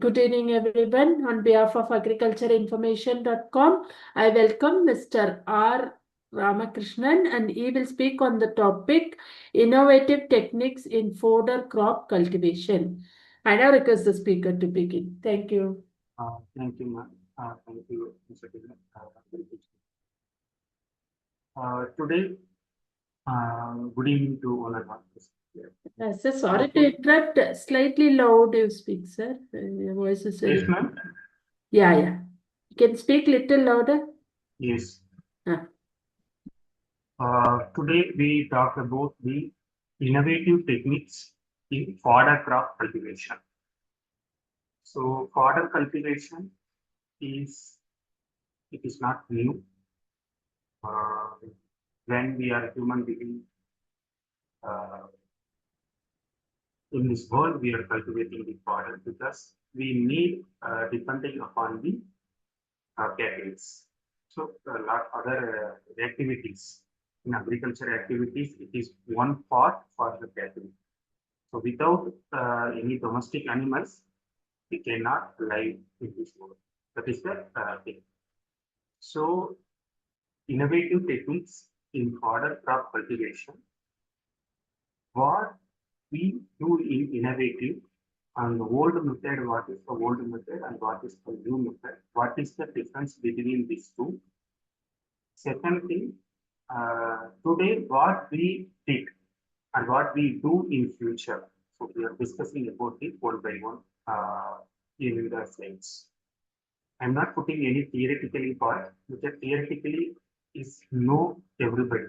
Good evening, everyone. On behalf of agricultureinformation.com, I welcome Mr. R Ramakrishnan, and he will speak on the topic innovative techniques in fodder crop cultivation. I now request the speaker to begin. Thank you. Thank you, ma'am. Thank you, Mr. Kiran. Today, good evening to all of us. Sir, sorry to interrupt. Slightly loud you speak, sir. Your voice is very... Yes, ma'am. Yeah. You can speak little louder. Yes. Ah. Today we talk about the innovative techniques in fodder crop cultivation. So, fodder cultivation is not new. When we are human beings, in this world, we are cultivating the fodder because we need, depending upon the cattle. So, a lot other activities in agriculture activities, it is one part for the cattle. So, without any domestic animals, we cannot live in this world. That is the thing. So, innovative techniques in fodder crop cultivation. What we do in innovative and the old method, what is the old method and what is the new method? What is the difference between these two? Second thing, today what we did and what we do in future. So we are discussing about it one by one in the slides. I'm not putting any theoretically part, because theoretically is know everybody.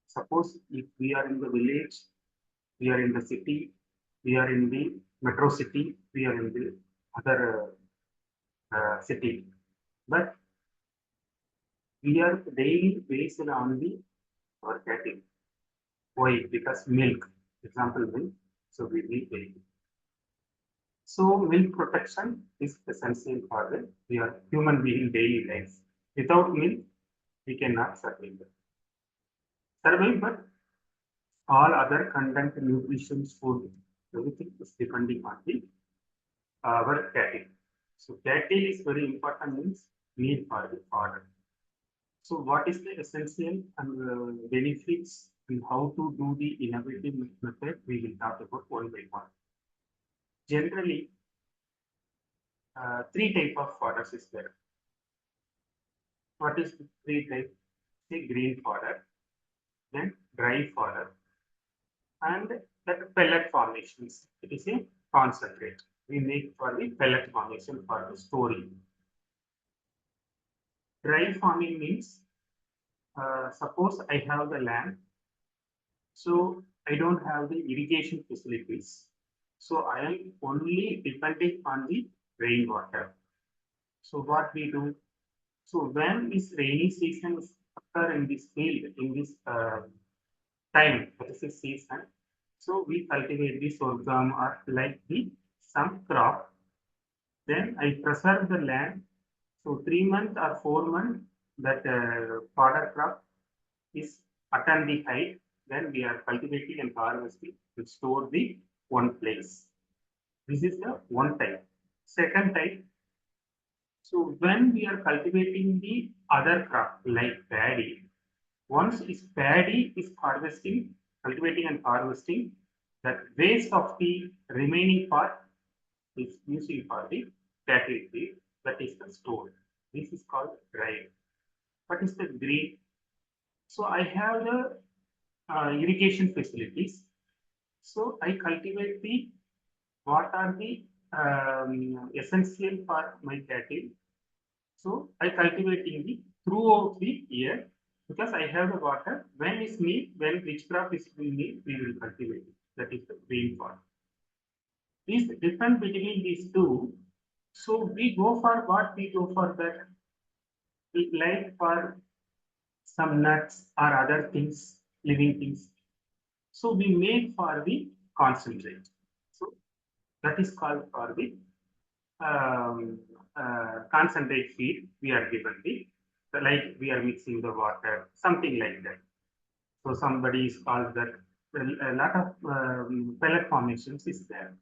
Suppose if we are in the village, we are in the city, we are in the metro city, we are in the other city, but we are daily based on the our cattle. Why? Because milk, example milk, so we need milk. So milk protection is essential for the we are human being daily life. Without milk, we cannot survive. But all other content, nutrition, food, everything is depending on the our cattle. So cattle is very important means need for the fodder. So what is the essential and benefits and how to do the innovative method we will talk about one by one. Generally, three type of fodders is there. What is the three type? Say green fodder, then dry fodder, and that pellet formations. It is a concentrate. We make for the pellet formation for the storing. Dry farming means, suppose I have the land, so I don't have the irrigation facilities. So I am only depending on the rainwater. So what we do? So when this rainy season occur in this field, in this time, that is a season, so we cultivate the sorghum or like the some crop. Then I preserve the land. So 3 months or 4 months that fodder crop is attain the height. Then we are cultivating and harvesting to store the one place. This is the one type. Second type. So when we are cultivating the other crop like paddy, once paddy is harvesting, cultivating and harvesting, that waste of the remaining part is using for the cattle feed, that is the store. This is called dry. What is the green? So I have the irrigation facilities. So I cultivate the what are the essential for my cattle. So I cultivating the throughout the year because I have the water. When is need, when which crop is need, we will cultivate it. That is the green part. This difference between these two. So we go for what we go for that. We like for some nuts or other things, living things. So we make for the concentrate. So that is called for the concentrate feed. We are given the like we are mixing the water, something like that. So somebody is called that. A lot of pellet formations is there.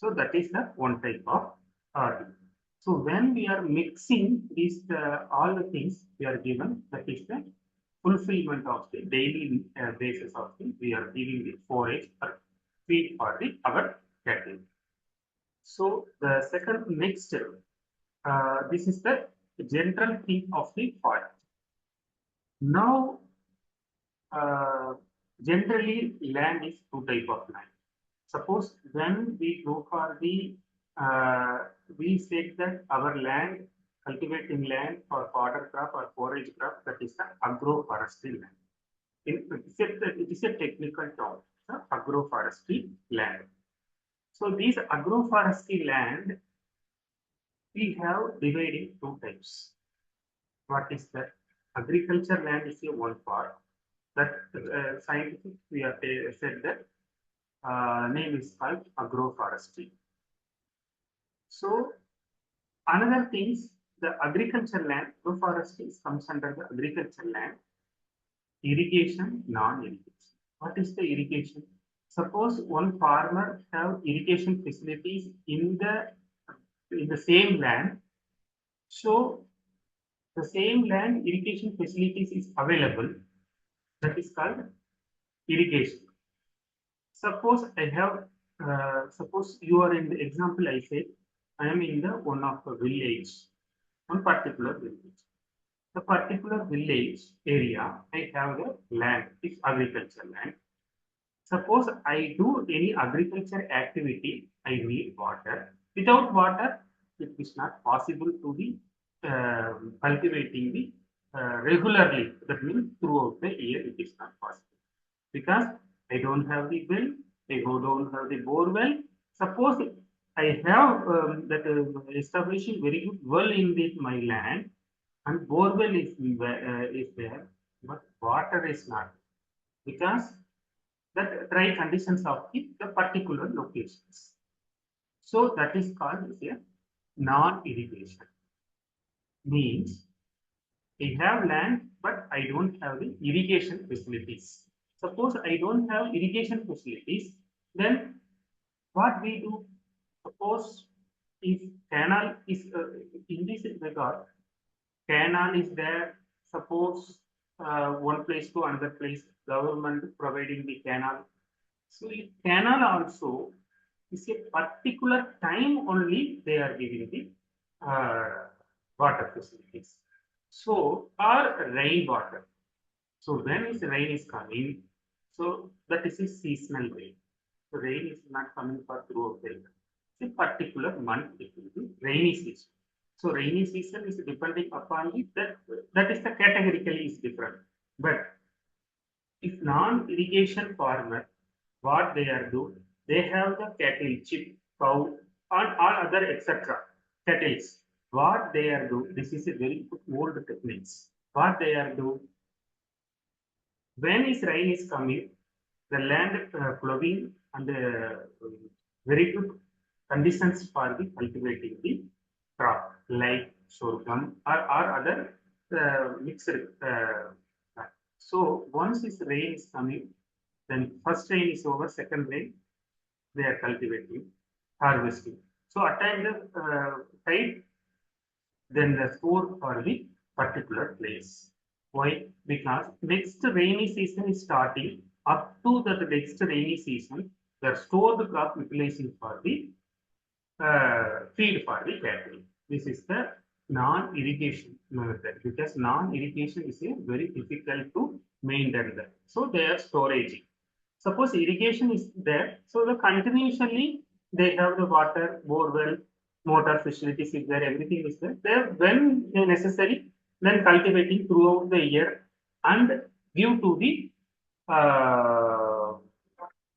So that is the one type of RD. So when we are mixing these all the things we are given, that is the fulfillment of the daily basis of the we are giving the forage or feed for the our cattle. So the second next this is the general thing of the fodder. Now uh, generally land is two type of land. Suppose when we go for the, we said that our land, cultivating land for fodder crop or forage crop, that is the agroforestry land. It is a technical term, the agroforestry land. So these agroforestry land, we have divided two types. What is that? Agriculture land is a one part. That scientific, we have said that name is called agroforestry. So another thing is the agriculture land, agroforestry comes under the agriculture land, irrigation, non-irrigation. What is the irrigation? Suppose one farmer have irrigation facilities in the same land. So the same land irrigation facilities is available. That is called irrigation. Suppose I have, suppose you are in the example I said, I am in the one of the village, one particular village. The particular village area, I have the land, it's agriculture land. Suppose I do any agriculture activity, I need water. Without water, it is not possible to be cultivating the regularly. That means throughout the year, it is not possible because I don't have the well, I don't have the bore well. Suppose I have that establishing very good well in my land and bore well is there, but water is not because that dry conditions of the particular locations. So that is called a non-irrigation. Means I have land, but I don't have the irrigation facilities. Suppose I don't have irrigation facilities, then what we do? Suppose if canal is in this regard, canal is there. Suppose one place to another place, government providing the canal. So if canal also is a particular time only they are giving the water facilities. So or rainwater. So when is rain is coming, so that is a seasonal rain. So rain is not coming for throughout the year. It's a particular month it will be rainy season. So rainy season is depending upon it that is the categorically is different. But if non-irrigation farmer, what they are doing, they have the cattle, sheep, cow, and all other etc. Cattles. What they are doing, this is a very old techniques. What they are doing, when is rain is coming, the land flowing and very good conditions for the cultivating the crop like sorghum or other mixed. So once this rain is coming, then first rain is over, second rain they are cultivating, harvesting. So at time the tide, then the store for the particular place. Why? Because next rainy season is starting. Up to the next rainy season, the stored crop utilizing for the feed for the cattle. This is the non-irrigation method because non-irrigation is a very difficult to maintain that. So they are storage. Suppose irrigation is there, so the continuously they have the water, bore well, motor facilities is there, everything is there. There when necessary, then cultivating throughout the year and give to the uh,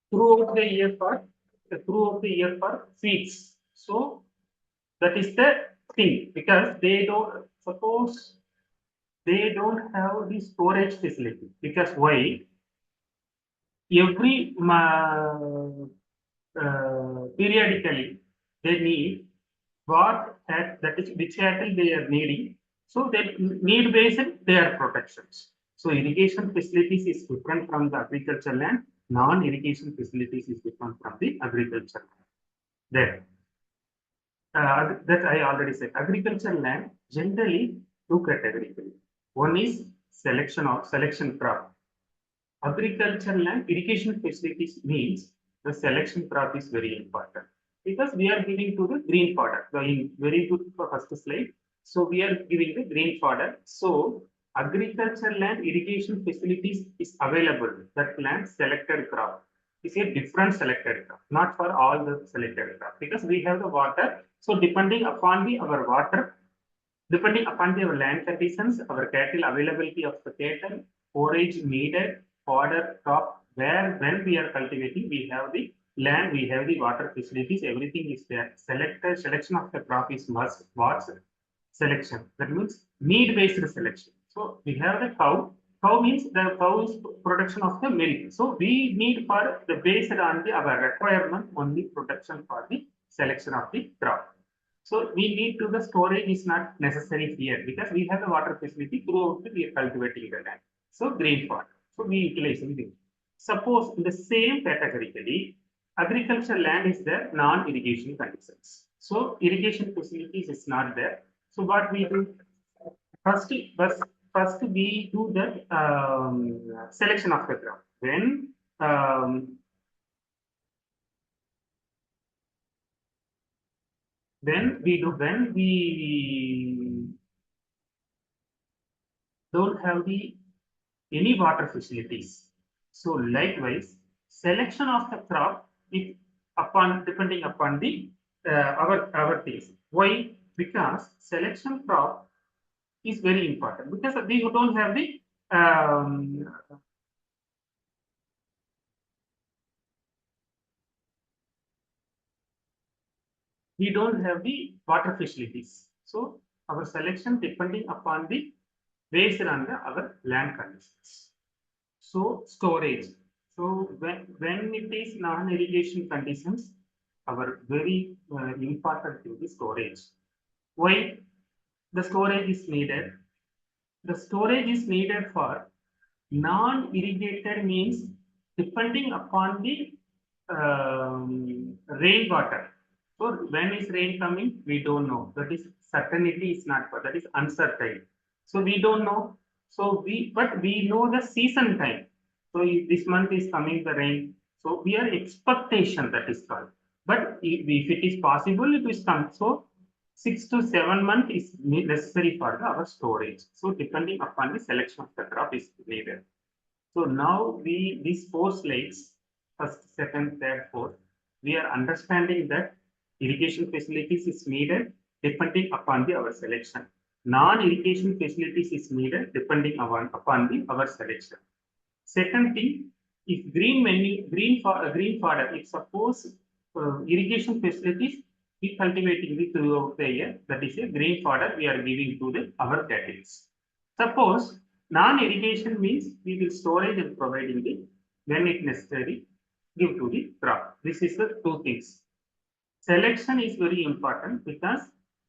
throughout the year for feeds. So that is the thing because they don't suppose they don't have the storage facility because why every periodically they need what that is which cattle they are needing. So they need based their protections. So irrigation facilities is different from the agriculture land. Non-irrigation facilities is different from the agriculture land. Then that I already said. Agricultural land generally two categories. One is selection crop. Agricultural land irrigation facilities means the selection crop is very important because we are giving to the green fodder. Very good for first slide. So we are giving the green fodder. So agricultural land irrigation facilities is available. That land selected crop is a different selected crop, not for all the selected crop because we have the water. So depending upon our water, depending upon our land conditions, our cattle availability of the cattle, forage needed, fodder, crop, where when we are cultivating, we have the land, we have the water facilities, everything is there. Selection of the crop is must. What's selection? That means need-based selection. So we have the cow. Cow means the cow is production of the milk. So we need for the based on our requirement only production for the selection of the crop. So we need to the storage is not necessary here because we have the water facility throughout we are cultivating the land. So green fodder. So we utilize it. Suppose in the same categorically, agricultural land is there, non-irrigation conditions. So irrigation facilities is not there. So what we do? First, first we do the selection of the crop. Um, when we don't have the any water facilities. So likewise, selection of the crop is upon depending upon the our things. Why? Because selection crop is very important because we don't have the um, we don't have the water facilities. So our selection depending upon the based on the our land conditions. So storage. So when it is non-irrigation conditions, our very important thing is storage. Why the storage is needed? The storage is needed for non-irrigated means depending upon the rainwater. So when is rain coming? We don't know. That is certainty is not for that is uncertain. So we don't know. So but we know the season time. So if this month is coming the rain. So we are expectation that is called. But if it is possible, it is come. So 6 to 7 months is necessary for our storage. So depending upon the selection of the crop is needed. So now these four slides, first, second, third, fourth, we are understanding that irrigation facilities is needed depending upon our selection. Non-irrigation facilities is needed depending upon our selection. Second thing, if green fodder, if suppose irrigation facilities we cultivating the throughout the year, that is a green fodder we are giving to our cattle. Suppose non-irrigation means we will storage and providing the when it necessary give to the crop. This is the two things. Selection is very important because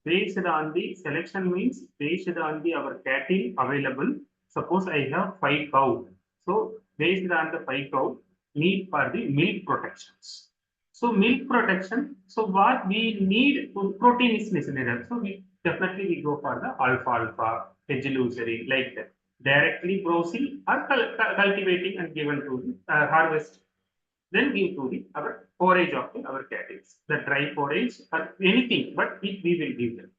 based on the selection means based on the our cattle available. Suppose I have 5 cow. So based on the 5 cow, need for the milk protections. So milk protection. So what we need protein is necessary. So we definitely we go for the alfalfa, vegelucery like that. Directly browsing or cultivating and given to the harvest then give to the our forage of our cattle, the dry forage or anything, but we will give them.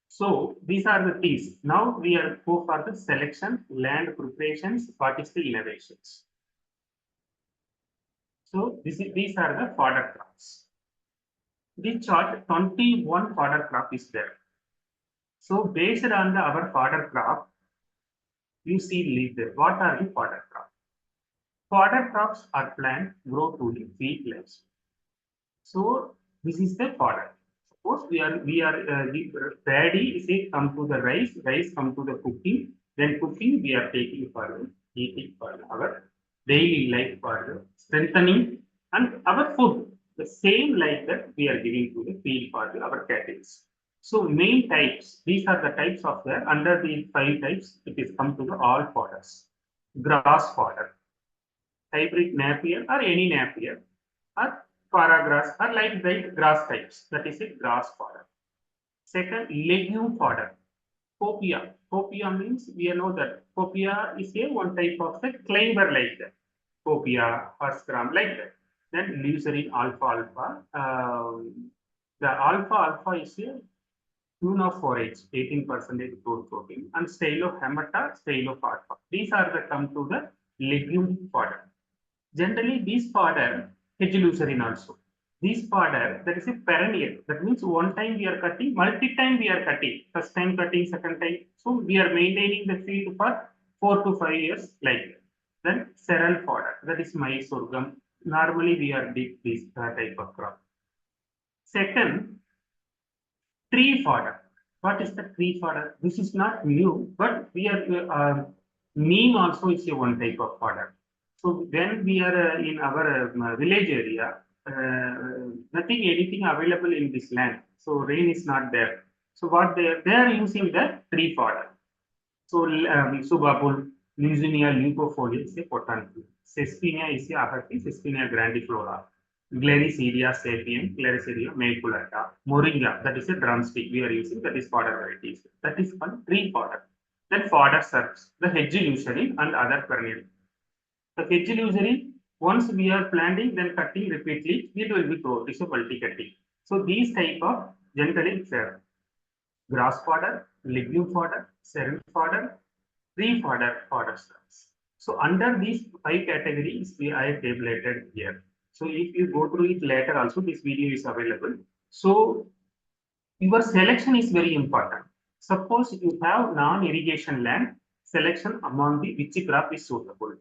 So these are the things. Now we are go for the selection, land preparations, what is the innovations. So these are the fodder crops. The chart 21 fodder crop is there. So based on our fodder crop, you see leaf there. What are the fodder crops? Fodder crops are plant grow to the wheat lives. So this is the fodder. Suppose the paddy is a come to the rice come to the cooking. Then cooking we are taking for the eating for our daily life for the strengthening and our food. The same like that we are giving to the feed for our cattle. So main types, these are the types of the under the 5 types, it is come to the all fodders. Grass fodder, hybrid napier or any napier or paragrass or like grass types. That is a grass fodder. Second, legume fodder. Copia. Copia means we know that copia is a one type of the climber like that. Copia or scrum like that. Then Nursery alpha alpha. The alpha alpha is a tune of forage, 18% growth protein, and Stylohemata, Stylofarfa. These are the come to the legume fodder. Generally, these fodder, hedge also. These fodder, that is a perennial. That means one time we are cutting, multi-time we are cutting. First time cutting, second time. So we are maintaining the field for 4 to 5 years like that. Then cereal fodder, that is maize sorghum. Normally we are dig this type of crop. Second, tree fodder. What is the tree fodder? This is not new, but we are neem also is a one type of fodder. So when we are in our village area, nothing anything available in this land. So rain is not there. So what they are using the tree fodder. So Subabul, Lucinia leucofolia is a potency. Sesquinia is a Ahatis, Sesquinia grandiflora. Glericedia sapien, Glericedia maculata. Moringa, that is a drumstick we are using, that is fodder varieties. That is called tree fodder. Then fodder serves, the hedge illusory and other perennial. The hedge illusory, once we are planting, then cutting repeatedly, it will be growth. It's a multi-cutting. So these type of generally grass fodder, legume fodder, cereal fodder, tree fodder, fodder stuffs. So under these 5 categories, I have tabulated here. So if you go through it later, also this video is available. So your selection is very important. Suppose you have non-irrigation land, selection among the which crop is suitable.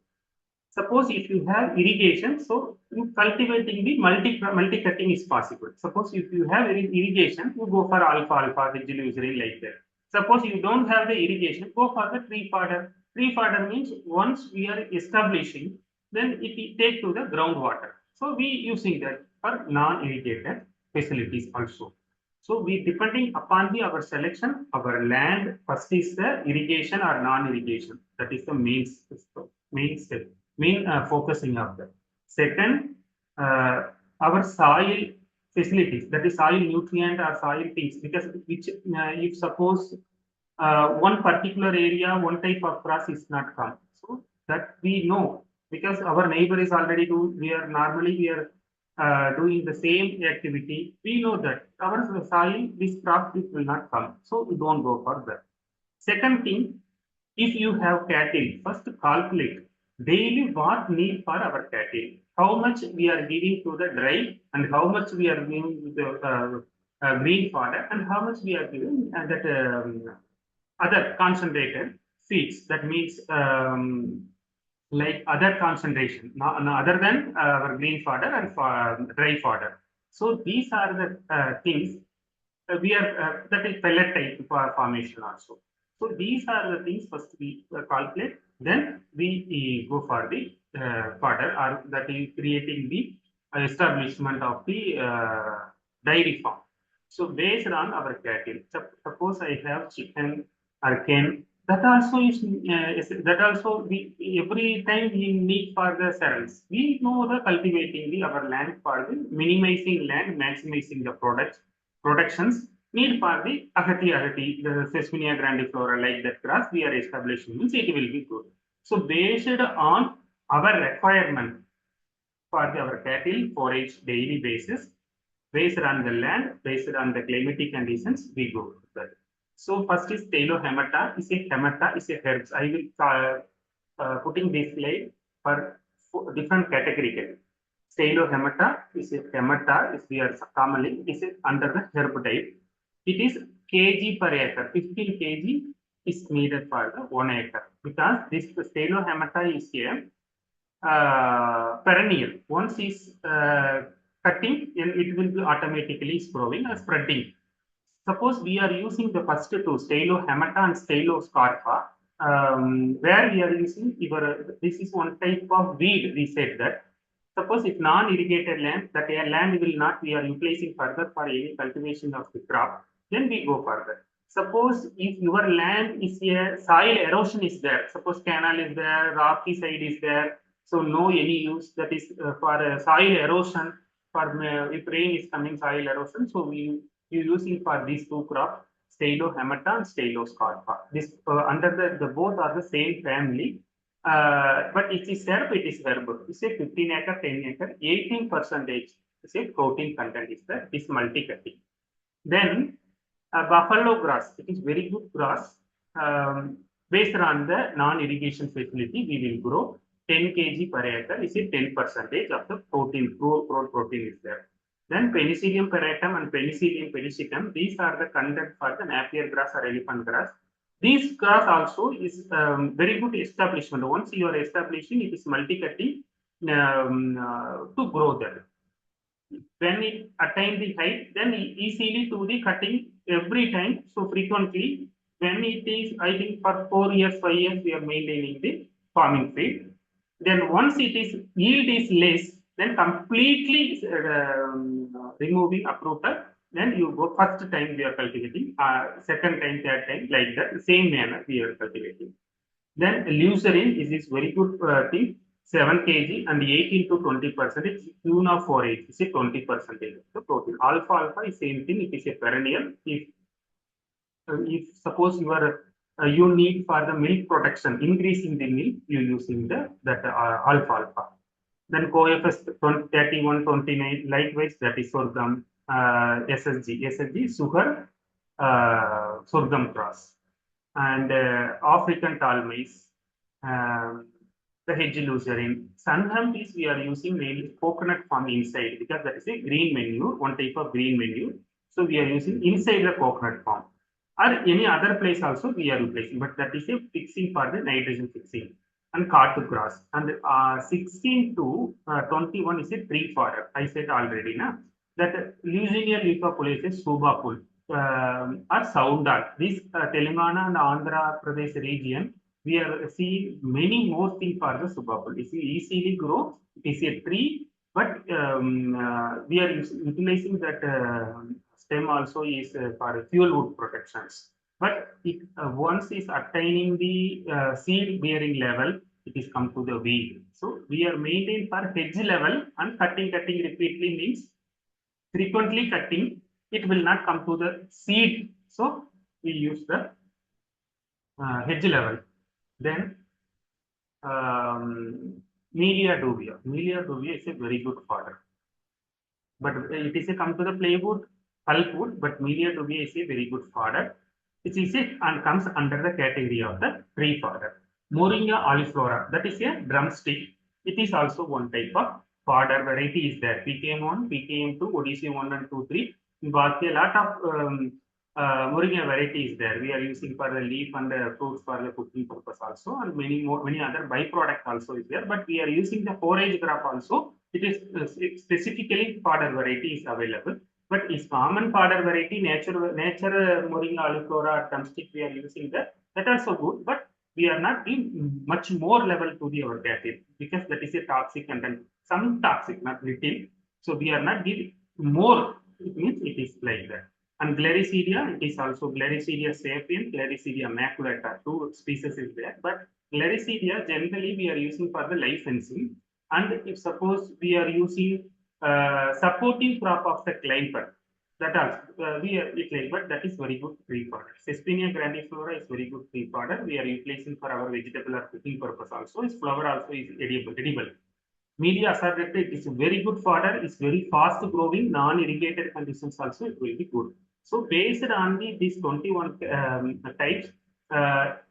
Suppose if you have irrigation, so you cultivating the multi-cutting is possible. Suppose if you have irrigation, you go for alfalfa, vegetable like that. Suppose you don't have the irrigation, go for the tree fodder. Tree fodder means once we are establishing, then it take to the groundwater. So we using that for non-irrigated facilities also. So we depending upon our selection, our land first is the irrigation or non-irrigation. That is the main step, main focusing of that. Second, our soil facilities, that is soil nutrient or soil things, because which if suppose one particular area, one type of grass is not come. So that we know because our neighbor is already doing, we are doing the same activity. We know that our soil, this crop, this will not come. So we don't go for that. Second thing, if you have cattle, first calculate daily what need for our cattle. How much we are giving to the dry and how much we are giving to the green fodder and how much we are giving that other concentrated feeds. That means like other concentration, other than our green fodder and dry fodder. So these are the things we are that is pellet type formation also. So these are the things first we calculate, then we go for the fodder or that is creating the establishment of the dairy farm. So based on our cattle, suppose I have chicken or hen, that also is that also we every time we need for the cereals. We know the cultivating the our land for the minimizing land, maximizing the productions need for the ahati, the Sesquinia grandiflora like that grass we are establishing means it will be good. So based on our requirement for our cattle forage daily basis, based on the land, based on the climatic conditions, we go with that. So first is Stylohemata, is a hemata, is a herbs. I will putting this slide for different category. Stylohemata is a hemata, is we are commonly, is under the herb type. It is kg per acre, 15 kg is needed for the 1 acre because this Stylohemata is a perennial. Once is cutting, it will be automatically growing and spreading. Suppose we are using the first two, Stylohemata and Styloscarpa, where we are using this is one type of weed. We said that. Suppose if non-irrigated land, that land will not we are utilizing further for any cultivation of the crop, then we go further. Suppose if your land is a soil erosion is there, suppose canal is there, rocky side is there, so no any use that is for soil erosion. For if rain is coming, soil erosion, so you using for these two crops, Stylohemata and Styloscarpa. This under the both are the same family, but it is herb. It is herb. You say 15 acre, 10 acre, 18%. Say protein content is there. Is multi-cutting. Then buffalo grass. It is very good grass. Based on the non-irrigation facility, we will grow 10 kg per acre. Is a 10% of the protein is there. Then Penicillium peratum and Penicillium pelicitum. These are the content for the Napier grass or elephant grass. This grass also is very good establishment. Once you are establishing, it is multi-cutting to grow there. When it attain the height, then easily to the cutting every time. So frequently, when it is, I think for 4 years, 5 years, we are maintaining the farming field. Then once it is yield is less, then completely removing uprooter. Then you go first time we are cultivating, second time, third time, like that, same manner we are cultivating. Then leucerin is very good thing. 7 kg and 18 to 20%. It's Una 4H. It's a 20% of the protein. Alfalfa is same thing. It is a perennial. If suppose you need for the milk production, increasing the milk, you using that alfalfa. Then CoFS 3129, likewise that is sorghum, SSG, sugar, sorghum cross, and African tall maize, the hedge leucerin. Sun hemp is we are using mainly coconut farm inside because that is a green manure, one type of green manure. So we are using inside the coconut farm. Or any other place also we are replacing, but that is a fixing for the nitrogen fixing. And cart grass. And 16 to 21 is a tree fodder. I said already, na? That Leucinia leucopulaceae subapul or soundal. This Telangana and Andhra Pradesh region, we are seeing many more things for the subapul. It is easily grow. It is a tree, but we are utilizing that stem also is for fuel wood protections. But it once is attaining the seed bearing level, it is come to the weed. So we are maintaining for hedge level and cutting repeatedly means frequently cutting. It will not come to the seed. So we use the hedge level. Then Melia dubia. Melia dubia is a very good fodder. But it is a come to the playwood, pulpwood, but Melia dubia is a very good fodder. It is a and comes under the category of the tree fodder. Moringa oliflora, that is a drumstick. It is also one type of fodder variety is there. PKM1, PKM2, ODC 1 and 2, 3. A lot of Moringa variety is there. We are using for the leaf and the fruits for the cooking purpose also, and many other byproduct also is there. But we are using the forage crop also. It is specifically fodder variety is available. But is common fodder variety, nature Moringa oliflora drumstick we are using that also good. But we are not giving much more level to the our cattle because that is a toxic content. Some toxic, not little. So we are not giving more. It means it is like that. And Glaricedia, it is also Glaricedia sapien, Glaricedia maculata, two species is there. But Glaricedia generally we are using for the licensing. And if suppose we are using supporting crop of the climber, that also we are utilizing, but that is very good tree fodder. Sespinia grandiflora is very good tree fodder. We are utilizing for our vegetable or cooking purpose also. Its flower also is edible. Media asserted is a very good fodder. It's very fast growing. Non-irrigated conditions also it will be good. So based on these 21 types,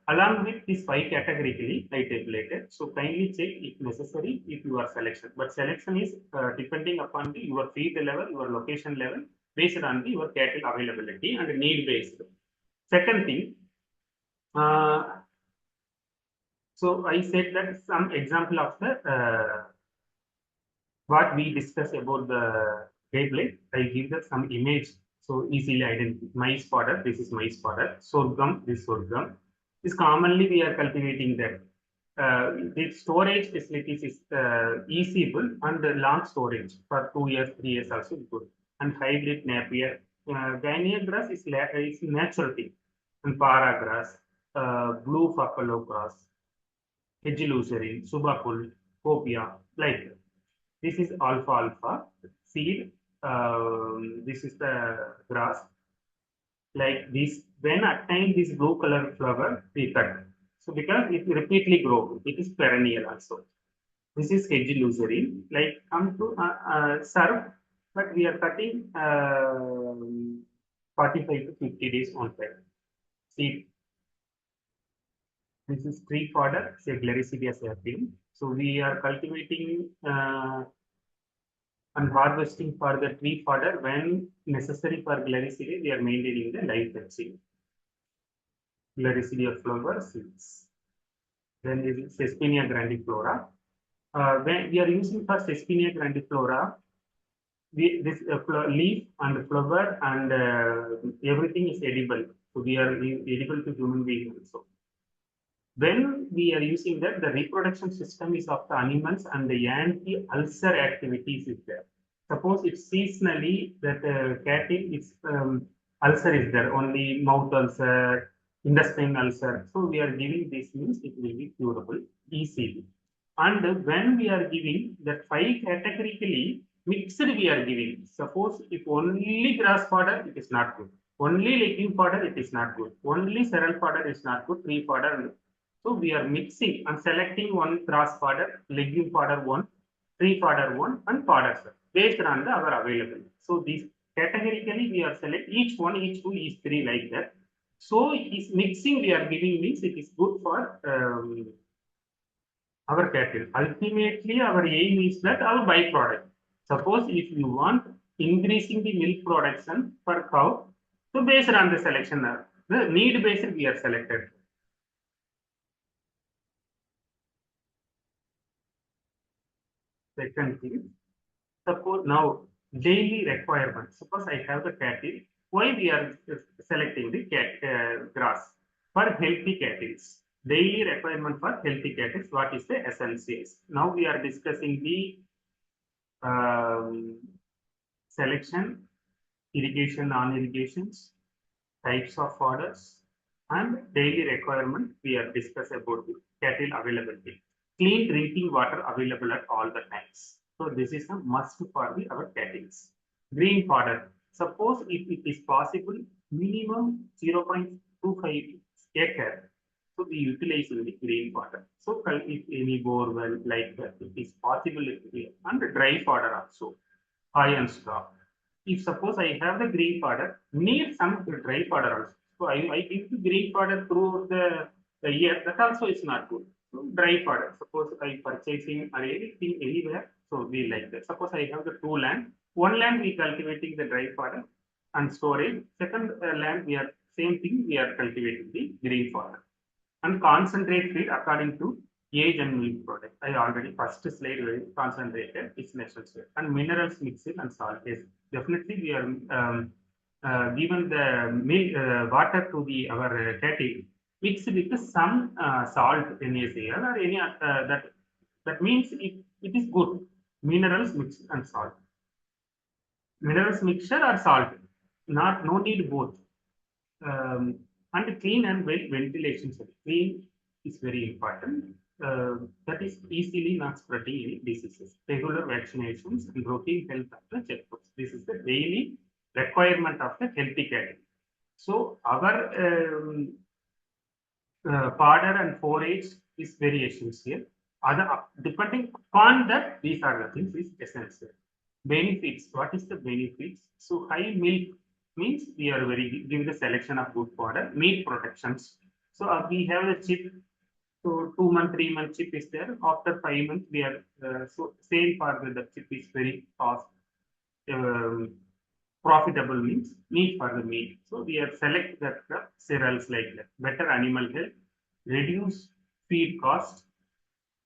along with these 5 categorically, I tabulated. So kindly check if necessary if you are selection. But selection is depending upon your feed level, your location level, based on your cattle availability and need based. Second thing, so I said that some example of the what we discuss about the tablet. I give that some image so easily identify. Maize fodder, this is maize fodder. Sorghum, this sorghum. This commonly we are cultivating that. The storage facilities is easyable and the long storage for 2 years, 3 years also good. And hybrid Napier. Guinea grass is natural thing. And para grass, blue buffalo grass, hedge leucerin, subapul, copia, like that. This is alfalfa. seed. This is the grass. Like this, when attain this blue color flower, we cut. So because it repeatedly grow, it is perennial also. This is hedge illusory, like come to serve, but we are cutting 45 to 50 days on time. See, this is tree fodder, say Glaricidia sapien. So we are cultivating and harvesting for the tree fodder when necessary for Glaricidia. We are maintaining the life fetching. Glaricidia flower seeds. Then this is Sespinia grandiflora. When we are using for Sespinia grandiflora, this leaf and flower and everything is edible. So we are edible to human beings also. When we are using that, the reproduction system is of the animals and the anti-ulcer activities is there. Suppose it's seasonally that cattle is ulcer is there, only mouth ulcer, intestine ulcer. So we are giving this means it will be curable easily. And when we are giving that 5 categorically mixed we are giving. Suppose if only grass fodder, it is not good. Only legume fodder, it is not good. Only cereal fodder is not good. Tree fodder. So we are mixing and selecting one grass fodder, legume fodder one, tree fodder one, and fodder based on the our available. So these categorically we are select each one, each two, each three like that. So is mixing we are giving means it is good for our cattle. Ultimately, our aim is that our byproduct. Suppose if you want increasing the milk production per cow, so based on the selection, the need based we are selected. Second thing, suppose now daily requirement. Suppose I have the cattle. Why we are selecting the grass for healthy cattle? Daily requirement for healthy cattle. What is the essentials? Now we are discussing the um, selection, irrigation, non-irrigations, types of fodders, and daily requirement. We are discuss about the cattle availability. Clean drinking water available at all the times. So this is a must for the our cattle. Green fodder. Suppose if it is possible, minimum 0.25 acre. So we utilize in the green fodder. So if any bore well like that, it is possible and dry fodder also. Iron straw. If suppose I have the green fodder, need some dry fodder also. So I give the green fodder through the year, that also is not good. So dry fodder. Suppose I purchasing or anything anywhere, so we like that. Suppose I have the 2 land, 1 land we cultivating the dry fodder and storage. Second land we are same thing we are cultivating the green fodder. And concentrate feed according to age and milk product. I already first slide very concentrated, it's necessary. And minerals mixed and salt is definitely we are given the milk water to the our cattle mixed with some salt NaCl or any that means it is good. Minerals mixed and salt. Minerals mixture or salt, not no need both. And clean and well ventilation. Clean is very important. That is easily not spreading any diseases. Regular vaccinations and routine health after checkups. This is the daily requirement of the healthy cattle. So our fodder and forage is very essential. Other depending upon that, these are the things is essential. Benefits. What is the benefits? So high milk means we are very give the selection of good fodder. Meat protections. So we have the chip. So 2 month, 3 month chip is there. After 5 months, we are so sale for the chip is very cost. Um, Profitable means meat for the meat. So we are select that cereals like that. Better animal health, reduce feed cost.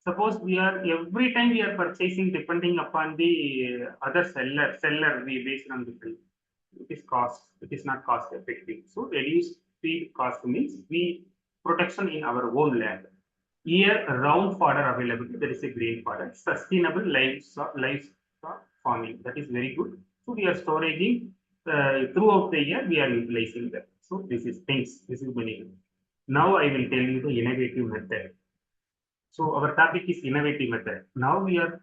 Suppose we are every time we are purchasing depending upon the other seller we based on the bill. It is cost, it is not cost effective. So reduce feed cost means we protection in our own land. Year round fodder availability, there is a green fodder. Sustainable livestock farming, that is very good. So we are storing throughout the year, we are utilizing that. So this is things, this is many. Now I will tell you the innovative method. So our topic is innovative method. Now we are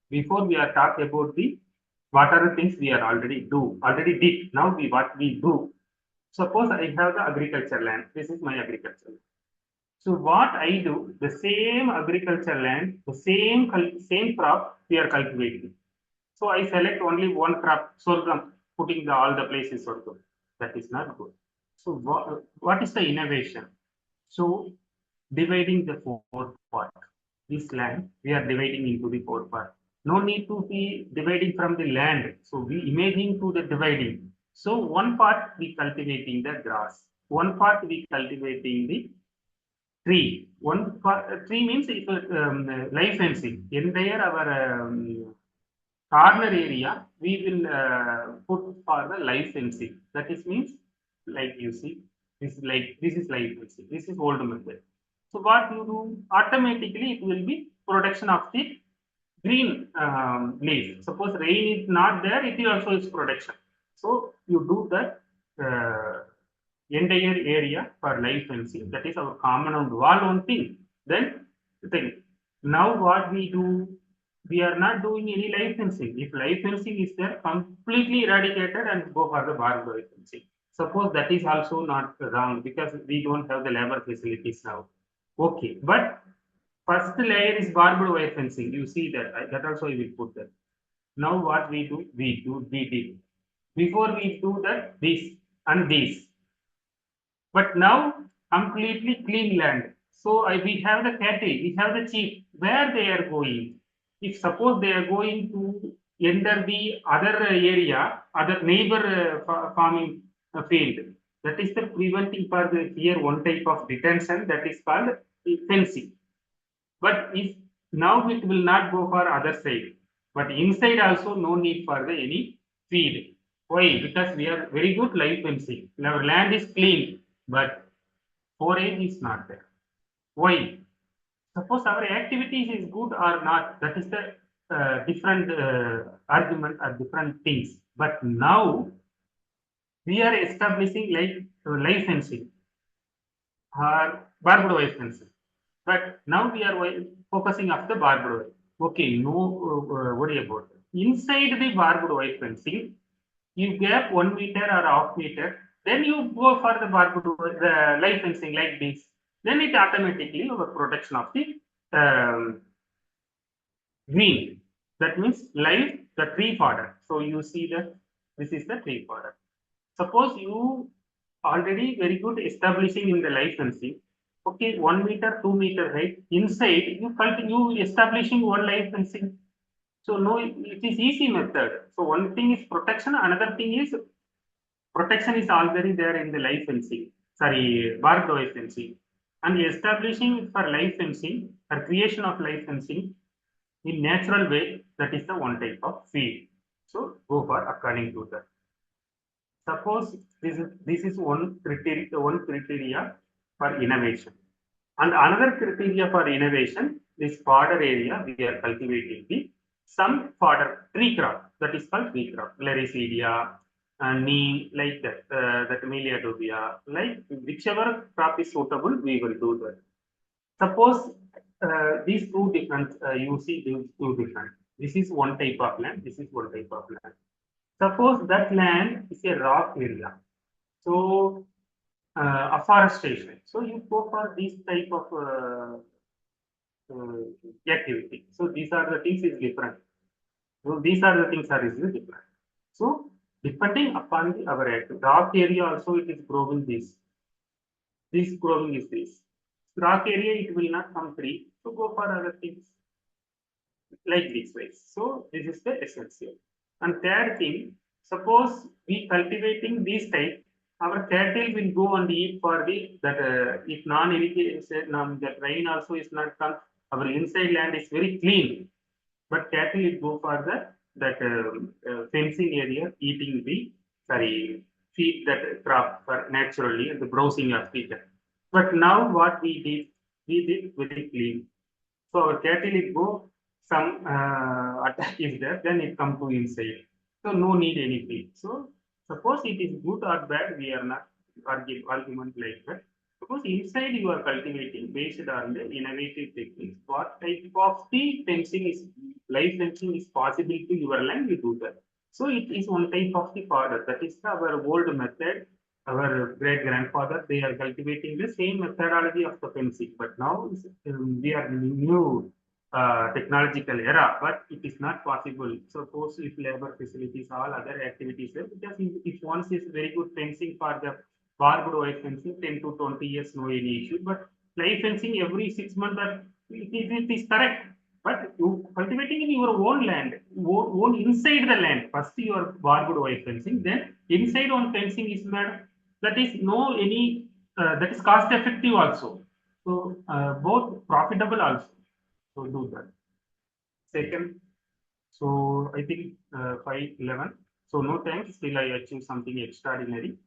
before we are talk about the What are the things we are already did. Now what we do. Suppose I have the agriculture land. This is my agriculture land. So what I do, the same agriculture land, the same crop we are cultivating. So I select only one crop, sorghum, putting all the places sorghum. That is not good. So what is the innovation? So dividing the fourth part. This land we are dividing into the fourth part. No need to be dividing from the land. So we imaging to the dividing. So one part we cultivating the grass. One part we cultivating the tree. One part, tree means if life fencing. Entire our corner area we will put for the life fencing. That is means like you see this is life fencing. This is old method. So what you do automatically it will be production of the green leaf. Suppose rain is not there, it also is production. So you do that entire area for life fencing. That is our common on wall one thing. Then thing. Now what we do, we are not doing any life fencing. If life fencing is there, completely eradicated and go for the barbed wire fencing. Suppose that is also not wrong because we don't have the labor facilities now. Okay, but first layer is barbed wire fencing. You see that. That also I will put that. Now what we did. Before we do that, this and this. But now completely clean land. So we have the cattle, we have the sheep. Where they are going? If suppose they are going to enter the other area, other neighbor farming field, that is the preventing for the here one type of detention that is called fencing. But if now it will not go for other side, but inside also no need for the any feed. Why? Because we are very good life fencing. Our land is clean, but forage is not there. Why? Suppose our activities is good or not. That is the different argument or different things. But now we are establishing like life fencing or barbed wire fencing. But now we are focusing on the barbed wire. Okay, no worry about it. Inside the barbed wire fencing, you gap 1 meter or half meter, then you go for the barbed wire, the live fencing like this. Then it automatically over protection of the green. That means live the tree fodder. So you see that this is the tree fodder. Suppose you already very good establishing in the licensing. Okay, 1 meter, 2 meter height. Inside, you continue establishing one licensing. So no, it is easy method. So one thing is protection, another thing is protection is already there in the licensing. Sorry, barbed wire fencing. And establishing for licensing or creation of licensing in natural way, that is the one type of field. So go for according to that. Suppose this is one criteria for innovation. And another criteria for innovation is fodder area we are cultivating the some fodder tree crop that is called tree crop, Laricedia, neem, like that, that Meliadobia, like whichever crop is suitable, we will do that. Suppose these two different, you see these two different. This is one type of land, this is one type of land. Suppose that land is a rock area. So afforestation. So you go for this type of activity. So these are the things is different. So these are the things are is different. So depending upon our rock area also it is growing this. This growing is this. Rock area it will not come free. So go for other things like this way. So this is the essential. And third thing, suppose we cultivating this type, our cattle will go and eat for the that if non-irrigation, that rain also is not come, our inside land is very clean, but cattle will go for the that fencing area eating the sorry feed that crop for naturally and the browsing of feed. But now what we did very clean. So our cattle will go some attack is there, then it come to inside. So no need any feed. So suppose it is good or bad, we are not argument like that. Suppose inside you are cultivating based on the innovative techniques. What type of the fencing is live fencing is possible to your land, you do that. So it is one type of the fodder. That is our old method. Our great grandfather, they are cultivating the same methodology of the fencing, but now we are in new technological era, but it is not possible. Suppose if labor facilities, all other activities, because if one is very good fencing for the barbed wire fencing, 10 to 20 years, no any issue. But live fencing every 6 months, it is correct. But you cultivating in your own land, own inside the land. First your barbed wire fencing, then inside on fencing is made. That is no any that is cost effective also. So both profitable also. So do that. Second, so I think 511. So no thanks till I achieve something extraordinary.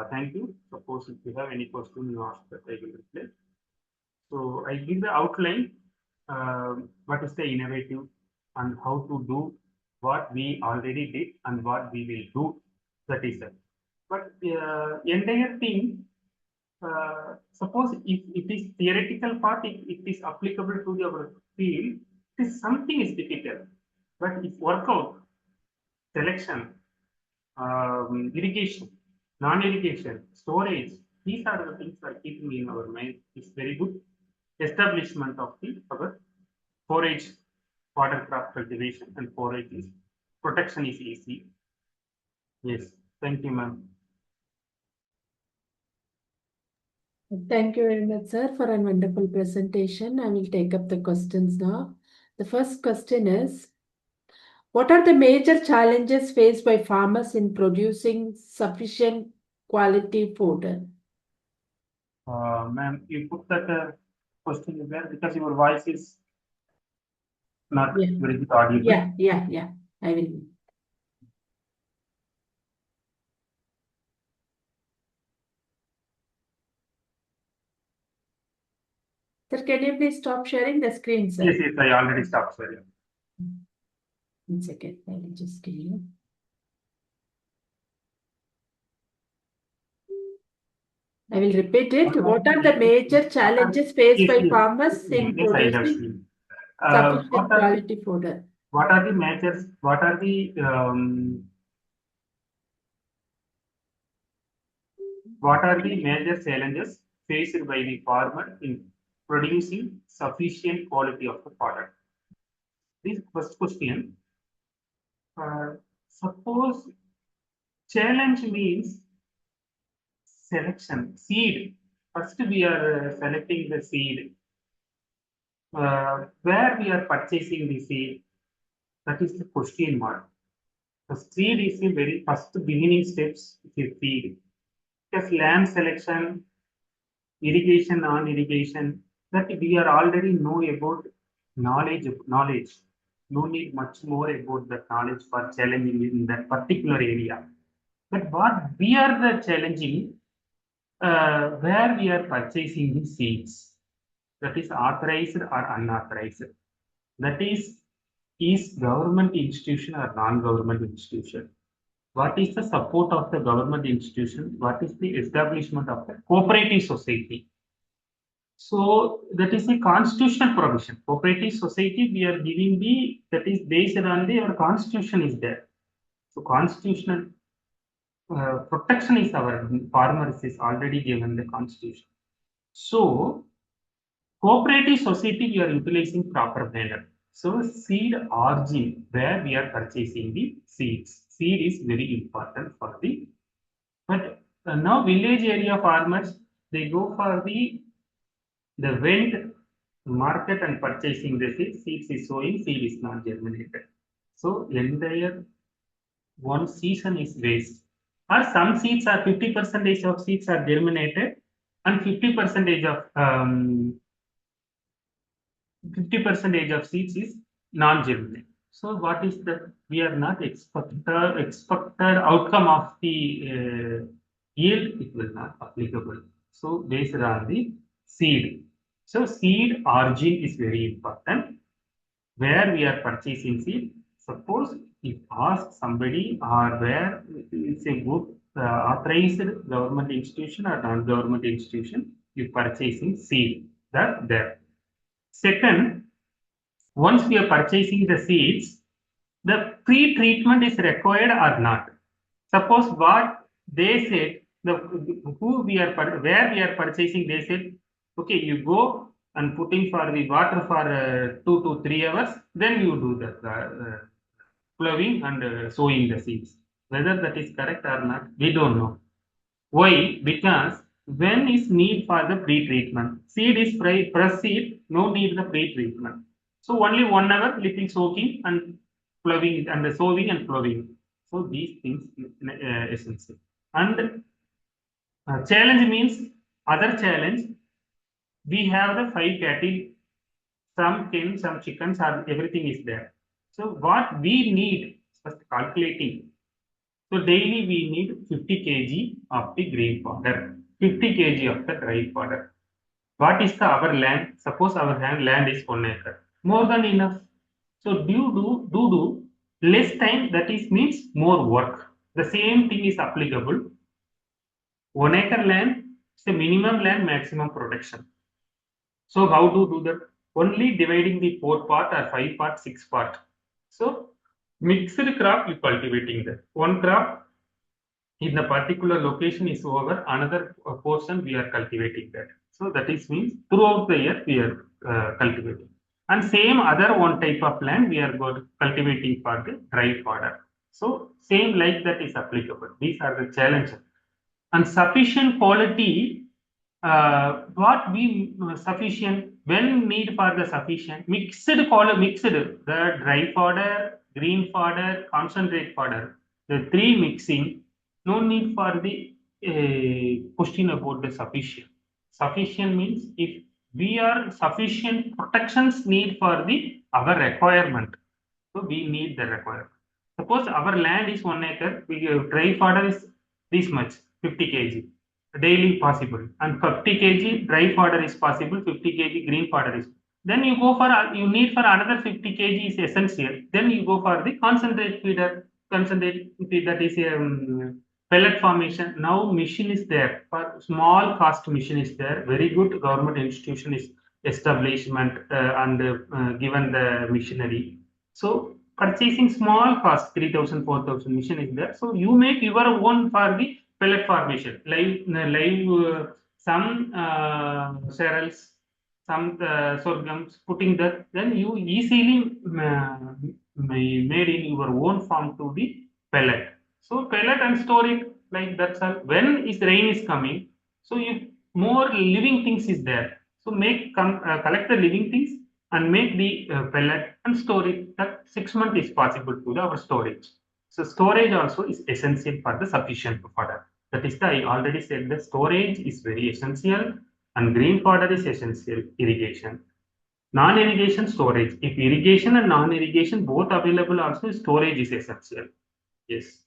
Thank you. Suppose if you have any question, you ask that I will reply. So I give the outline, what is the innovative and how to do what we already did and what we will do. That is it. But entire thing, suppose if it is theoretical part, if it is applicable to our field, it is something is difficult. But if workout, selection, irrigation, non-irrigation, storage, these are the things that are keeping in our mind. It's very good establishment of the our forage, fodder crop cultivation and forage is protection is easy. Yes, thank you, ma'am. Thank you very much, sir, for a wonderful presentation. I will take up the questions now. The first question is, what are the major challenges faced by farmers in producing sufficient quality fodder? Ma'am, you put that question there because your voice is not Yeah. very good audible. Yeah. I will. Sir, can you please stop sharing the screen, sir? Yes, I already stopped, sorry. 1 second, I will just give you. I will repeat it. What are the major challenges faced by farmers in Yes, I have producing seen. sufficient quality fodder? What are the measures? What are the major challenges faced by the farmer in producing sufficient quality of the product? This first question. Suppose challenge means selection, seed. First, we are selecting the seed. Where we are purchasing the seed, that is the question mark. The seed is the very first beginning steps with seed. Because land selection, irrigation, non-irrigation, that we are already know about knowledge. No need much more about the knowledge for challenging in that particular area. But what we are the challenging, where we are purchasing the seeds, that is authorized or unauthorized. That is government institution or non-government institution? What is the support of the government institution? What is the establishment of the cooperative society? So that is a constitutional provision. Cooperative society, we are giving that is based on our constitution is there. So constitutional protection is our farmers is already given the constitution. So cooperative society, we are utilizing proper manner. So seed origin, where we are purchasing the seeds. Seed is very important for the, but now village area farmers, they go for the went market and purchasing the seeds. Seeds is sowing, seed is not germinated. So entire one season is waste. Or some seeds are 50% of seeds are germinated and 50% of 50% of seeds is non-germinate. So what is that? We are not expected outcome of the yield, it will not applicable. So based on the seed. So seed origin is very important. Where we are purchasing seed, suppose if ask somebody or where it's a good authorized government institution or non-government institution, you purchasing seed, that there. Second, once we are purchasing the seeds, the pre-treatment is required or not. Suppose what they said, where we are purchasing, they said, okay, you go and putting for the water for 2 to 3 hours, then you do the plowing and sowing the seeds. Whether that is correct or not, we don't know. Why? Because when is need for the pre-treatment? Seed is fresh seed, no need the pre-treatment. So only 1 hour little soaking and plowing and the sowing and plowing. So these things essential. And challenge means other challenge. We have the 5 cattle, some hen, some chickens, everything is there. So what we need first calculating. So daily we need 50 kg of the green fodder, 50 kg of the dry fodder. What is our land? Suppose our land is 1 acre. More than enough. So do less time, that is means more work. The same thing is applicable. 1 acre land is a minimum land, maximum production. So how to do that? Only dividing the 4 part or 5 part, 6 part. So mixed crop you cultivating that. One crop in the particular location is over, another portion we are cultivating that. So that is means throughout the year we are cultivating. And same other one type of land we are cultivating for the dry fodder. So same like that is applicable. These are the challenges. And sufficient quality, what we sufficient, when need for the sufficient mixed the dry fodder, green fodder, concentrate fodder, the three mixing, no need for the question about the sufficient. Sufficient means if we are sufficient protections need for the our requirement, so we need the requirement. Suppose our land is 1 acre, we dry fodder is this much, 50 kg daily possible, and 50 kg dry fodder is possible, 50 kg green fodder is. Then you go for you need for another 50 kg is essential. Then you go for the concentrate feeder, concentrate feed, that is pellet formation. Now machine is there for small cost, machine is there. Very good government institution is establishment and given the machinery. So purchasing small cost 3,000, 4,000 machine is there. So you make your own for the pellet formation, live some cereals, some sorghums, putting that, then you easily made in your own farm to the pellet. So pellet and store it like that's all. When is rain is coming, so if more living things is there, so collect the living things and make the pellet and store it. That 6 months is possible to our storage. So storage also is essential for the sufficient fodder. That is the, I already said the storage is very essential, and green fodder is essential. Irrigation, non-irrigation, storage. If irrigation and non-irrigation both available, also storage is essential. Yes.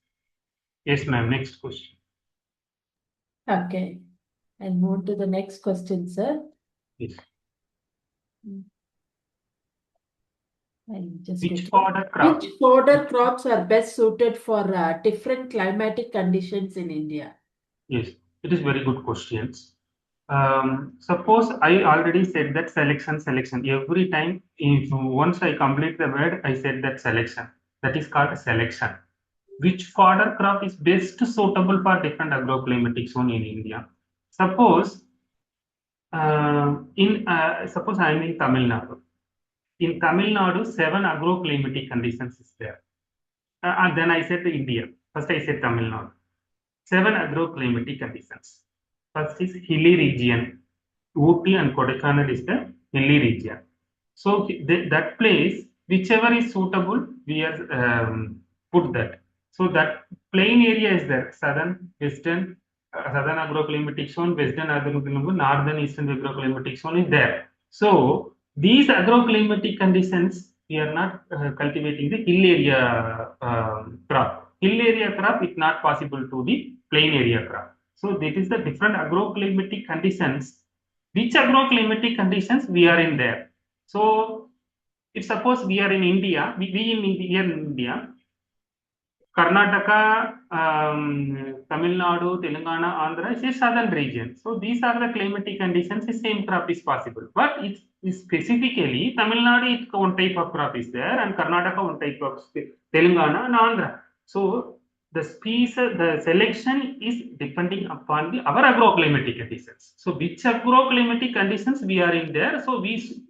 Yes, ma'am. Next question. Okay. And move to the next question, sir. Yes. Which fodder crops are best suited for different climatic conditions in India? Yes, it is very good questions. Suppose I already said that selection. Every time, if once I complete the word, I said that selection. That is called selection. Which fodder crop is best suitable for different agroclimatic zone in India? Suppose suppose I am in Tamil Nadu. In Tamil Nadu, 7 agroclimatic conditions is there. And then I said India. First I said Tamil Nadu. 7 agroclimatic conditions. First is hilly region. Ooty and Kodaikanal is the hilly region. So that place, whichever is suitable, we are put that. So that plain area is there. Southern, western, southern agroclimatic zone, western agroclimatic, northern, eastern agroclimatic zone is there. So these agroclimatic conditions, we are not cultivating the hill area crop. Hill area crop is not possible to the plain area crop. So that is the different agroclimatic conditions. Which agroclimatic conditions we are in there? So if suppose we are in India, we in India, Karnataka, Tamil Nadu, Telangana, Andhra is a southern region. So these are the climatic conditions. The same crop is possible, but it's is specifically Tamil Nadu, one type of crop is there, and Karnataka, one type of Telangana and Andhra. So the species, the selection is depending upon our agroclimatic conditions. So which agroclimatic conditions we are in there, so we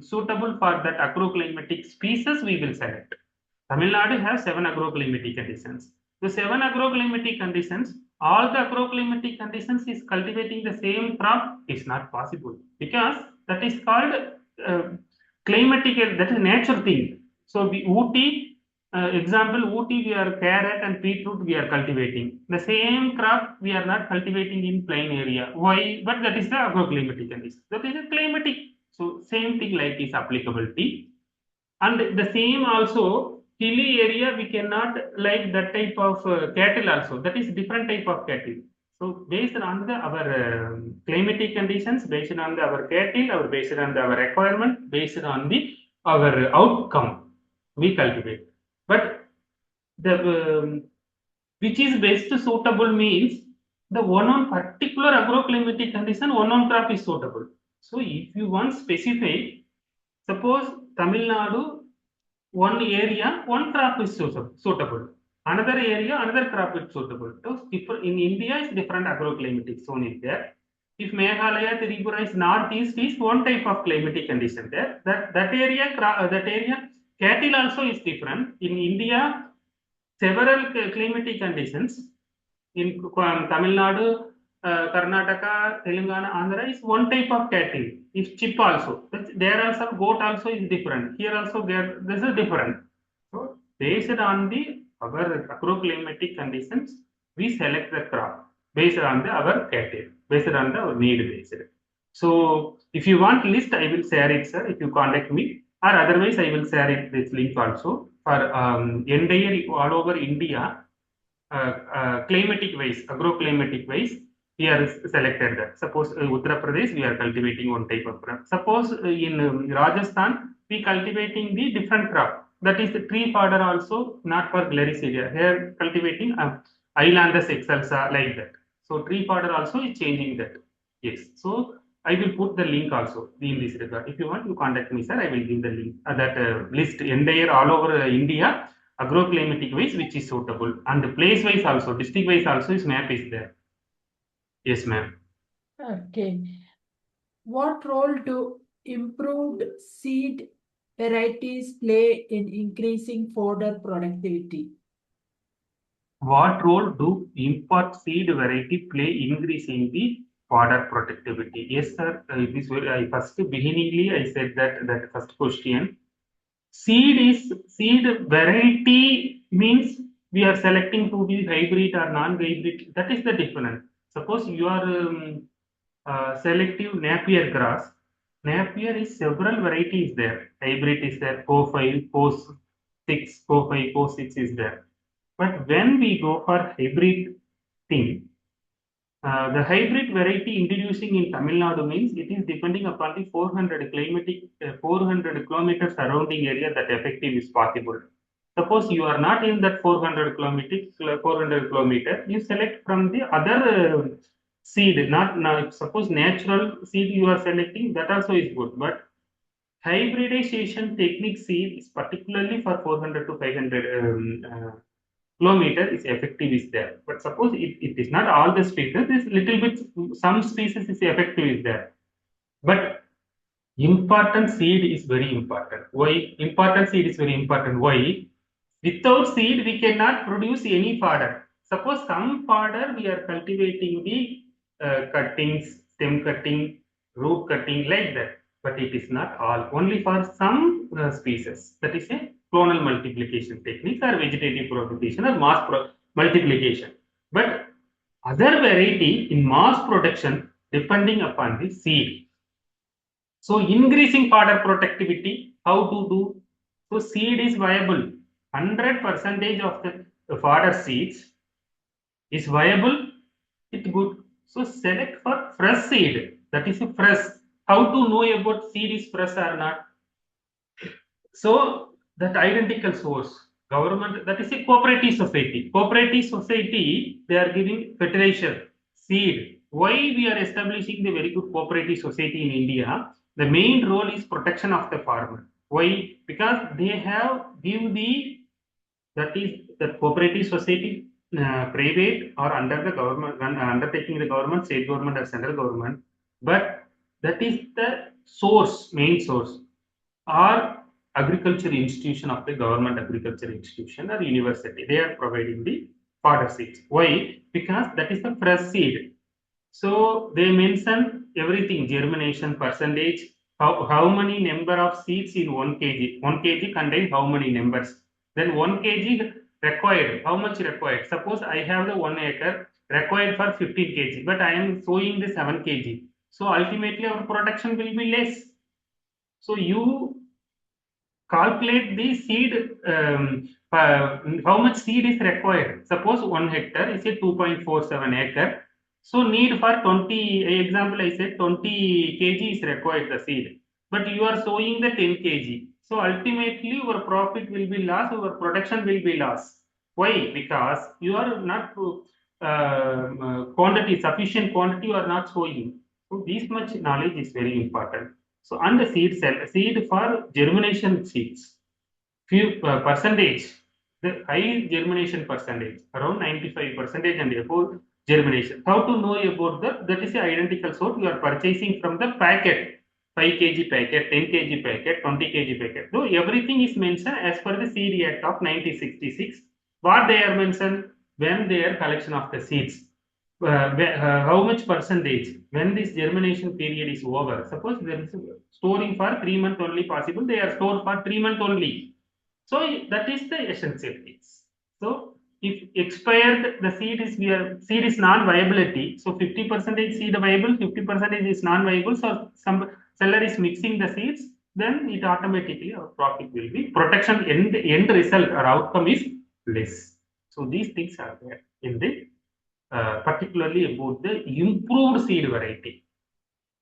suitable for that agroclimatic species we will select. Tamil Nadu has 7 agroclimatic conditions. The 7 agroclimatic conditions, all the agroclimatic conditions is cultivating the same crop is not possible, because that is called uh, climatic, that is nature thing. So we Ooty, example, Ooty we are carrot and beetroot we are cultivating. The same crop we are not cultivating in plain area. Why? But that is the agroclimatic condition. That is a climatic. So same thing like is applicability. And the same also hilly area we cannot like that type of cattle also. That is different type of cattle. So based on our climatic conditions, based on our cattle, based on our requirement, based on the our outcome, we cultivate. But the which is best suitable means the one on particular agroclimatic condition, one on crop is suitable. So if you want specific, suppose Tamil Nadu, one area, one crop is suitable. Another area, another crop is suitable. So in India, is different agroclimatic zone is there. If Meghalaya, Tripura is northeast, is one type of climatic condition there. That area cattle also is different. In India, several climatic conditions in Tamil Nadu, Karnataka, Telangana, Andhra is one type of cattle. Is chip also. There are some goat also is different. Here also this is different. So based on the our agroclimatic conditions, we select the crop based on our cattle, based on our need based. So if you want list, I will share it, sir. If you contact me, or otherwise I will share it this link also for entire all over India, climatic wise, agroclimatic wise, we are selected that. Suppose Uttar Pradesh, we are cultivating one type of crop. Suppose in Rajasthan, we cultivating the different crop. That is the tree fodder also, not for Glaricelia. Here cultivating Islandus excelsa like that. So tree fodder also is changing that. Yes. So I will put the link also in this regard. If you want, you contact me, sir. I will give the link that list entire all over India agroclimatic wise which is suitable, and place wise also, district wise also is map is there. Yes, ma'am. Okay. What role do improved seed varieties play in increasing fodder productivity? What role do import seed variety play increasing the fodder productivity? Yes, sir. This will, I first beginningly I said that first question. Seed variety means we are selecting to be hybrid or non-hybrid. That is the difference. Suppose you are selective Napier grass. Napier is several varieties there. Hybrid is there, 4-5, 4-6, 4-5, 4-6 is there. But when we go for hybrid thing, the hybrid variety introducing in Tamil Nadu means it is depending upon the 400 kilometers surrounding area that effective is possible. Suppose you are not in that 400 kilometer, you select from the other seed, not suppose natural seed you are selecting, that also is good. But hybridization technique seed is particularly for 400 to 500 kilometer is effective is there. But suppose it is not all the species, this little bit some species is effective is there. But important seed is very important. Why? Important seed is very important. Why? Without seed, we cannot produce any fodder. Suppose some fodder we are cultivating the cuttings, stem cutting, root cutting like that. But it is not all. Only for some species. That is a clonal multiplication technique or vegetative propagation or multiplication. But other variety in mass production depending upon the seed. So increasing fodder productivity, how to do? So seed is viable. 100% of the fodder seeds is viable. It's good. So select for fresh seed. That is a fresh. How to know about seed is fresh or not? So that identical source, government, that is a cooperative society. Cooperative society, they are giving fertilization, seed. Why we are establishing the very good cooperative society in India? The main role is protection of the farmer. Why? Because they have give the, that is the cooperative society, private or under the government, undertaking the government, state government or central government, but that is the source, main source, or agriculture institution of the government agriculture institution or university. They are providing the fodder seeds. Why? Because that is the fresh seed. So they mention everything, germination percentage, how many number of seeds in 1 kg. 1 kg contains how many numbers. Then 1 kg required, how much required? Suppose I have the 1 acre required for 15 kg, but I am sowing the 7 kg. So ultimately our production will be less. So you calculate the seed, how much seed is required. Suppose 1 hectare is a 2.47 acre. So need for 20, example I said 20 kg is required the seed, but you are sowing the 10 kg. So ultimately your profit will be loss, your production will be loss. Why? Because you are not quantity, sufficient quantity you are not sowing. So this much knowledge is very important. So and the seed cell, seed for germination seeds, few percentage, the high germination percentage, around 95 percentage and above germination. How to know about that? That is the identical sort you are purchasing from the packet, 5 kg packet, 10 kg packet, 20 kg packet. So everything is mentioned as per the Seed Act of 1966. What they are mentioned when their collection of the seeds, how much percentage when this germination period is over. Suppose there is storing for 3 months only possible, they are stored for 3 months only. So that is the essential things. So if expired the seed is, seed is non-viability, so 50 percentage seed viable, 50 percentage is non-viable, so some seller is mixing the seeds, then it automatically our profit will be protection, end result or outcome is less. So these things are there in the particularly about the improved seed variety,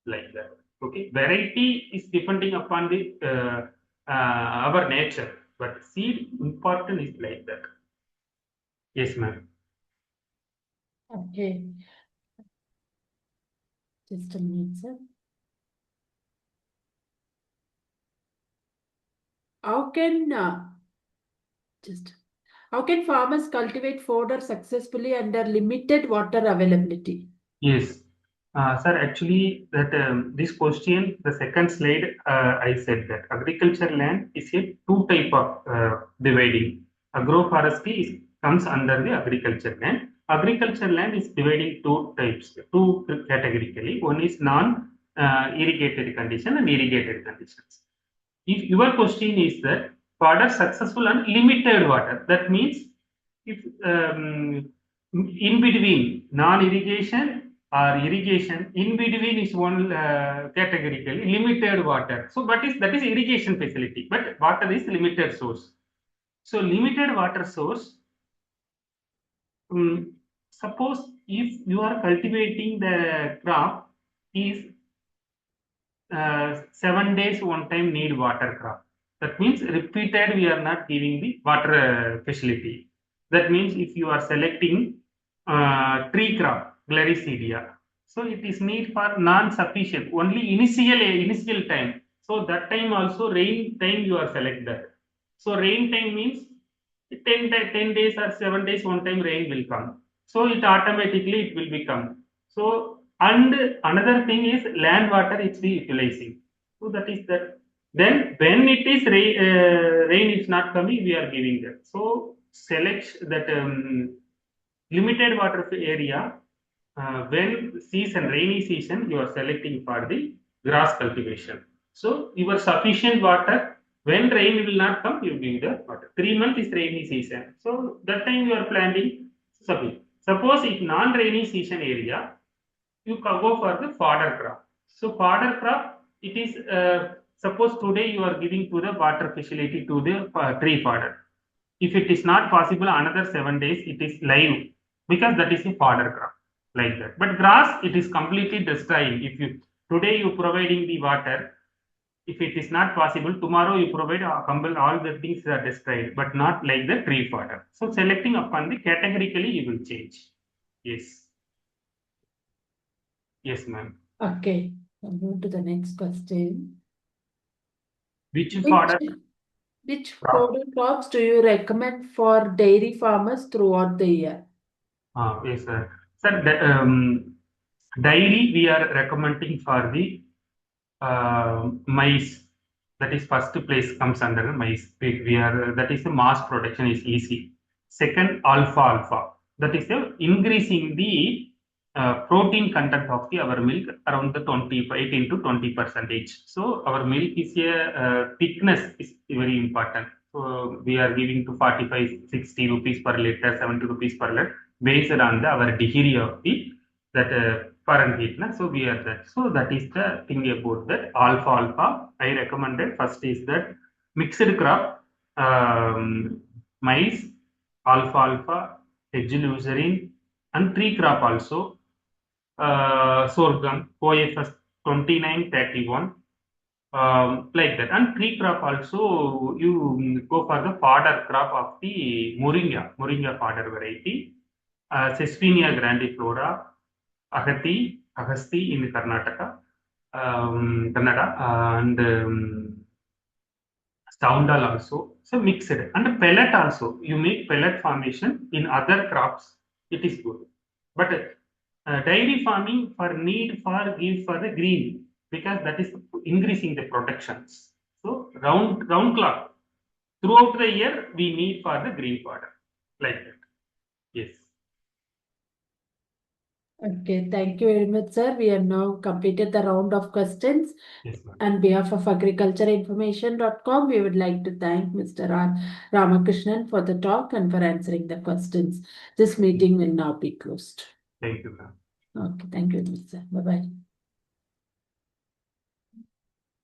like that. Okay, variety is depending upon the our nature, but seed important is like that. Yes, ma'am. Okay. Just a minute, sir. How can just how can farmers cultivate fodder successfully under limited water availability? Yes, sir. Actually, that this question, the second slide, I said that agriculture land is a two type of dividing. Agroforestry is, comes under the agriculture land. Agriculture land is dividing two types, two categorically. One is non irrigated condition and irrigated conditions. If your question is that fodder successful and limited water, that means if in between non-irrigation or irrigation, in between is one categorically limited water. So, but is that is irrigation facility, but water is limited source. So, limited water source. Suppose if you are cultivating the crop is 7 days one time need water crop. That means repeated we are not giving the water facility. That means if you are selecting tree crop, Glaricedia, so it is need for non-sufficient, only initial time. So that time also rain time you are select that. So rain time means 10 days or 7 days one time rain will come. So it automatically it will become. So and another thing is land water it's the utilizing. So that is that. Then when it is rain is not coming, we are giving that. So select that limited water area. When season rainy season, you are selecting for the grass cultivation. So your sufficient water. When rain will not come, you give the water. 3 months is rainy season. So that time you are planting sufficient. Suppose if non-rainy season area, you can go for the fodder crop. So fodder crop, it is suppose today you are giving to the water facility to the tree fodder. If it is not possible, another 7 days it is live because that is a fodder crop like that. But grass, it is completely destroying. If you today you providing the water, if it is not possible, tomorrow you provide all the things are destroyed, but not like the tree fodder. So selecting upon the categorically you will change. Yes. Yes, ma'am. Okay. I'll move to the next question. Which fodder Which crop? fodder crops do you recommend for dairy farmers throughout the year? Yes, sir. Sir, dairy we are recommending for the maize. That is first place comes under maize. We are that is the mass production is easy. Second, alpha. That is the increasing the protein content of the our milk around the 18 to 20 percentage. So our milk is a thickness is very important. So we are giving to 45, 60 rupees per liter, 70 rupees per liter based on the our degree of the that current heat. So we are that. So that is the thing about that alpha. I recommended first is that mixed crop, maize, alfalfa, hedgeleucerin, and tree crop also, sorghum, OFS 2931, like that. And tree crop also, you go for the fodder crop of the moringa fodder variety, Sesvinia grandiflora, Agasti in Karnataka, Kannada, and Soundal also. So mixed and pellet also. You make pellet formation in other crops. It is good, but dairy farming for need for give for the green because that is increasing the protections. So round clock throughout the year we need for the green fodder like that. Yes. Okay, thank you very much, sir. We have now completed the round of questions. Yes, ma'am. On behalf of agricultureinformation.com, we would like to thank Mr. R Ramakrishnan for the talk and for answering the questions. This meeting will now be closed. Thank you, ma'am. Okay, thank you, sir. Bye-bye.